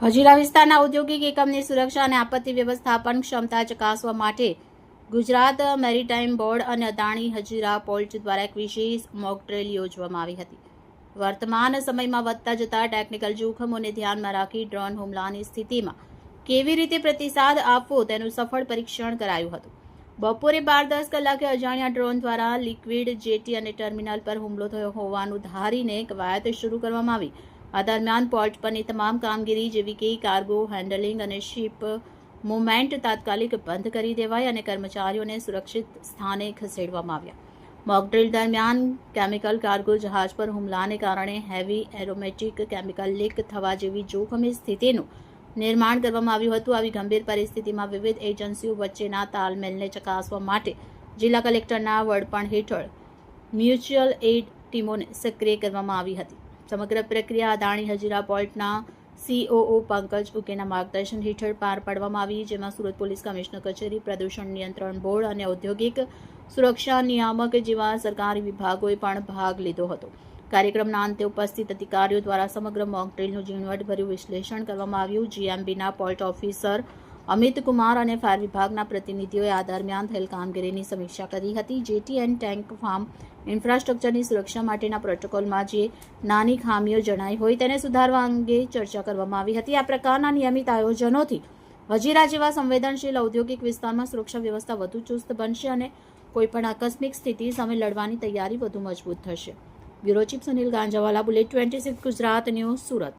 હજીરા વિસ્તારના ઔદ્યોગિક એકમની સુરક્ષા અને આપત્તિ વ્યવસ્થાપન ક્ષમતા ચકાસવા માટે ગુજરાત મેરીટાઈમ બોર્ડ અને અદાણી હજીરા પોર્ટ દ્વારા એક વિશેષ મોક ડ્રીલ યોજવામાં આવી હતી. વર્તમાન સમયમાં વધતા જતા ટેકનિકલ જોખમોને ધ્યાનમાં રાખી ડ્રોન હુમલાની સ્થિતિમાં કેવી રીતે પ્રતિસાદ આપવો તેનું સફળ પરીક્ષણ કરાયું હતું. બપોરે 12:10 કલાકે અજાણ્યા ડ્રોન દ્વારા લિક્વિડ જેટી અને ટર્મિનલ પર હુમલો થયો હોવાનું ધારીને કવાયત શરૂ કરવામાં આવી. આ દરમિયાન પોર્ટ પરની તમામ કામગીરી જેવી કે કાર્ગો હેન્ડલિંગ અને શિપ મૂવમેન્ટ તાત્કાલિક બંધ કરી દેવાઈ અને કર્મચારીઓને સુરક્ષિત સ્થાને ખસેડવામાં આવ્યા. મોક ડ્રીલ દરમિયાન કેમિકલ કાર્ગો જહાજ પર હુમલાને કારણે હેવી એરોમેટિક કેમિકલ લીક થવા જેવી જોખમી સ્થિતિનું નિર્માણ કરવામાં આવ્યું હતું. આવી ગંભીર પરિસ્થિતિમાં વિવિધ એજન્સીઓ વચ્ચેના તાલમેલને ચકાસવા માટે જિલ્લા કલેક્ટરના વડપણ હેઠળ મ્યુચ્યુઅલ એડ ટીમોને સક્રિય કરવામાં આવી હતી. સમગ્ર પ્રક્રિયા અદાણી હજીરા પોર્ટના COO પંકજ ઉકેના માર્ગદર્શન હેઠળ પાર પાડવામાં આવી, જેમાં સુરત પોલીસ કમિશનર કચેરી, પ્રદૂષણ નિયંત્રણ બોર્ડ અને ઔદ્યોગિક સુરક્ષા નિયામક જેવા સરકારી વિભાગોએ પણ ભાગ લીધો હતો. કાર્યક્રમના અંતે ઉપસ્થિત અધિકારીઓ દ્વારા સમગ્ર મોક ડ્રીલનું ઝીણવટભર્યું વિશ્લેષણ કરવામાં આવ્યું. GMBના પોર્ટ ઓફિસર અમિત કુમાર અને ફાયર વિભાગના પ્રતિનિધિઓએ આ દરમિયાન થયેલ કામગીરીની સમીક્ષા કરી હતી. જેટી એન્ડ ટેન્ક ફાર્મ ઇન્ફ્રાસ્ટ્રક્ચરની સુરક્ષા માટેના પ્રોટોકોલમાં જે નાની ખામીઓ જણાઈ હોય તેને સુધારવા અંગે ચર્ચા કરવામાં આવી હતી. આ પ્રકારના નિયમિત આયોજનોથી હજીરા જેવા સંવેદનશીલ ઔદ્યોગિક વિસ્તારમાં સુરક્ષા વ્યવસ્થા વધુ ચુસ્ત બનશે અને કોઈપણ આકસ્મિક સ્થિતિ સામે લડવાની તૈયારી વધુ મજબૂત થશે. Bureau chief Sunil Ganjawala, bullet 26 Gujarat news, Surat.